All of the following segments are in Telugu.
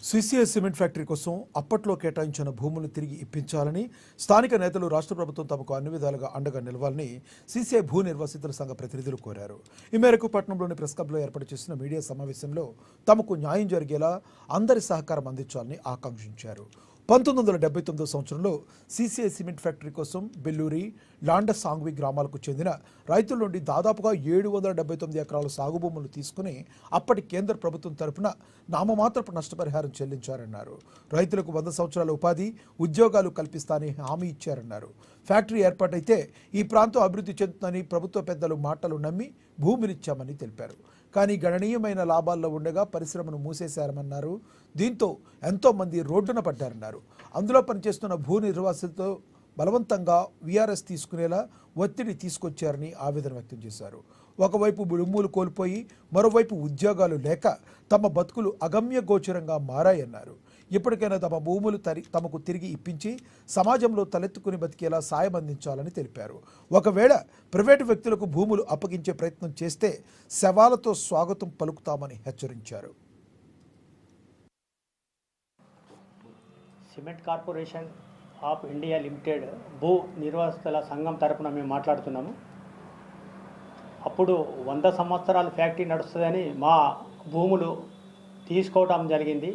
సీసీఐ సిమెంట్ ఫ్యాక్టరీ కోసం అప్పట్లో కేటాయించిన భూములను తిరిగి ఇప్పించాలని స్థానిక నేతలు రాష్ట్ర ప్రభుత్వం తమకు అన్ని విధాలుగా అండగా నిలవాలని సీసీఐ భూ నిర్వాసితుల సంఘ ప్రతినిధులు కోరారు. ఈ మేరకు పట్టణంలోని ప్రెస్ క్లబ్లో ఏర్పాటు చేసిన మీడియా సమావేశంలో తమకు న్యాయం జరిగేలా అందరి సహకారం అందించాలని ఆకాంక్షించారు. 1979 సంవత్సరంలో సీసీఐ సిమెంట్ ఫ్యాక్టరీ కోసం బెల్లూరి, లాండసాంగ్వి గ్రామాలకు చెందిన రైతుల నుండి దాదాపుగా 779 ఎకరాల సాగు భూములు తీసుకుని అప్పటి కేంద్ర ప్రభుత్వం తరఫున నామమాత్రపు నష్టపరిహారం చెల్లించారన్నారు. రైతులకు 100 సంవత్సరాల ఉపాధి, ఉద్యోగాలు కల్పిస్తానని హామీ ఇచ్చారన్నారు. ఫ్యాక్టరీ ఏర్పాటైతే ఈ ప్రాంతం అభివృద్ధి చెందుతుందని ప్రభుత్వ పెద్దలు మాటలు నమ్మి భూమినిచ్చామని తెలిపారు. కానీ గణనీయమైన లాభాల్లో ఉండగా పరిశ్రమను మూసేశారన్నారు. దీంతో ఎంతో మంది రోడ్డున పడ్డారన్నారు. అందులో పనిచేస్తున్న భూ నిర్వాసితులతో బలవంతంగా వీఆర్ఎస్ తీసుకునేలా ఒత్తిడి తీసుకొచ్చారని ఆవేదన వ్యక్తం చేశారు. ఒకవైపు భూములు కోల్పోయి మరోవైపు ఉద్యోగాలు లేక తమ బతుకులు అగమ్య గోచరంగా మారాయన్నారు. ఇప్పటికైనా తమ భూములు తమకు తిరిగి ఇప్పించి సమాజంలో తలెత్తుకుని బతికేలా సాయం అందించాలని తెలిపారు. ఒకవేళ ప్రైవేటు వ్యక్తులకు భూములు అప్పగించే ప్రయత్నం చేస్తే శవాలతో స్వాగతం పలుకుతామని హెచ్చరించారు. Cement corporation of India limited భూ నిర్వాసితుల సంఘం తరపున మేము మాట్లాడుతున్నాము. అప్పుడు 100 సంవత్సరాలు ఫ్యాక్టరీ నడుస్తుందని మా భూములు తీసుకోవడం జరిగింది.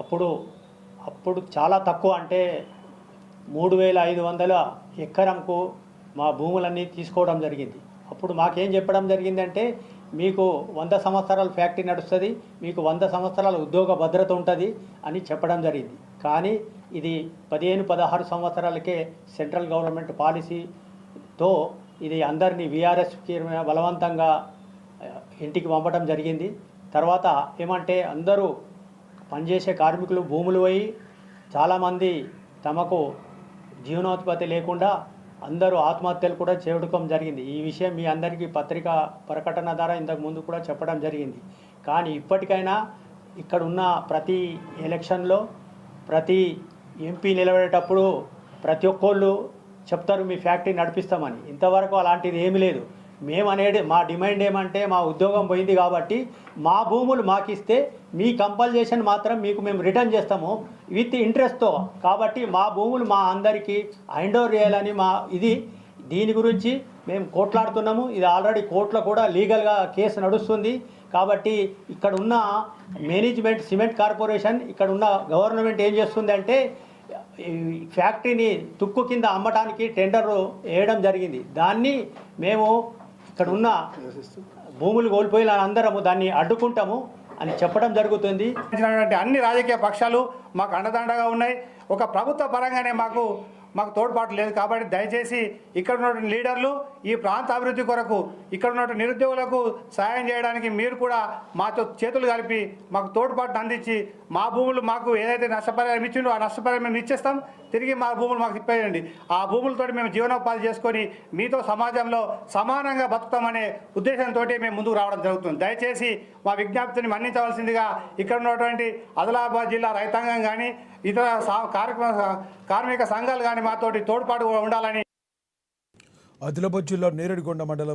అప్పుడు చాలా తక్కువ, అంటే 3500 ఎకరంకు మా భూములన్నీ తీసుకోవడం జరిగింది. అప్పుడు మాకేం చెప్పడం జరిగిందంటే, మీకు 100 సంవత్సరాల ఫ్యాక్టరీ నడుస్తుంది, మీకు 100 సంవత్సరాల ఉద్యోగ భద్రత ఉంటుంది అని చెప్పడం జరిగింది. కానీ ఇది 15-16 సంవత్సరాలకే సెంట్రల్ గవర్నమెంట్ పాలసీతో ఇది అందరినీ వీఆర్ఎస్కి బలవంతంగా ఇంటికి పంపడం జరిగింది. తర్వాత ఏమంటే అందరూ పనిచేసే కార్మికులు భూములు పోయి చాలామంది తమకు జీవనోత్పత్తి లేకుండా అందరూ ఆత్మహత్యలు కూడా చేయడం జరిగింది. ఈ విషయం మీ అందరికీ పత్రికా ప్రకటన ద్వారా ఇంతకు ముందు కూడా చెప్పడం జరిగింది. కానీ ఇప్పటికైనా ఇక్కడ ఉన్న ప్రతి ఎలక్షన్లో ప్రతి ఎంపీ నిలబడేటప్పుడు ప్రతి ఒక్కళ్ళు చెప్తారు మీ ఫ్యాక్టరీ నడిపిస్తామని. ఇంతవరకు అలాంటిది ఏమీ లేదు. మా డిమాండ్ ఏమంటే, మా ఉద్యోగం పోయింది కాబట్టి మా భూములు మాకు ఇస్తే మీ కంపల్సేషన్ మాత్రం మీకు మేము రిటర్న్ చేస్తాము విత్ ఇంట్రెస్ట్తో. కాబట్టి మా భూములు మా అందరికీ హ్యాండ్ ఓవర్ చేయాలని దీని గురించి మేము కోట్లాడుతున్నాము. ఇది ఆల్రెడీ కోర్టులో కూడా లీగల్గా కేసు నడుస్తుంది. కాబట్టి ఇక్కడ ఉన్న మేనేజ్మెంట్, సిమెంట్ కార్పొరేషన్, ఇక్కడ ఉన్న గవర్నమెంట్ ఏం చేస్తుంది అంటే, ఫ్యాక్టరీని తుక్కు కింద అమ్మటానికి టెండర్ వేయడం జరిగింది. దాన్ని మేము ఇక్కడ ఉన్న భూములు కోల్పోయిన అందరము దాన్ని అడ్డుకుంటాము అని చెప్పడం జరుగుతుంది. అన్ని రాజకీయ పక్షాలు మాకు అండదండగా ఉన్నాయి. ఒక ప్రభుత్వ పరంగానే మాకు తోడ్పాటు లేదు. కాబట్టి దయచేసి ఇక్కడ ఉన్న లీడర్లు ఈ ప్రాంత అభివృద్ధి కొరకు ఇక్కడ ఉన్న నిరుద్యోగులకు సాయం చేయడానికి మీరు కూడా మాతో చేతులు కలిపి మాకు తోడ్పాటును అందించి మా భూములు మాకు ఏదైతే నష్టపరిహారం ఇచ్చిండో ఆ నష్టపరిహారం మేము ఇచ్చేస్తాం. తిరిగి మా భూములు మాకు ఇప్పేయండి. ఆ భూములతో మేము జీవనోపాధి చేసుకొని మీతో సమాజంలో సమానంగా బతుకుతామనే ఉద్దేశంతో మేము ముందుకు రావడం జరుగుతుంది. దయచేసి మా విజ్ఞప్తిని మన్నించవలసిందిగా ఇక్కడ ఉన్నటువంటి ఆదిలాబాద్ జిల్లా రైతాంగం కానీ ఇతర కార్మిక సంఘాలు కానీ మాతోటి తోడ్పాటు ఉండాలని. ఆదిలాబాద్ జిల్లా నేరేడిగొండ మండలంలో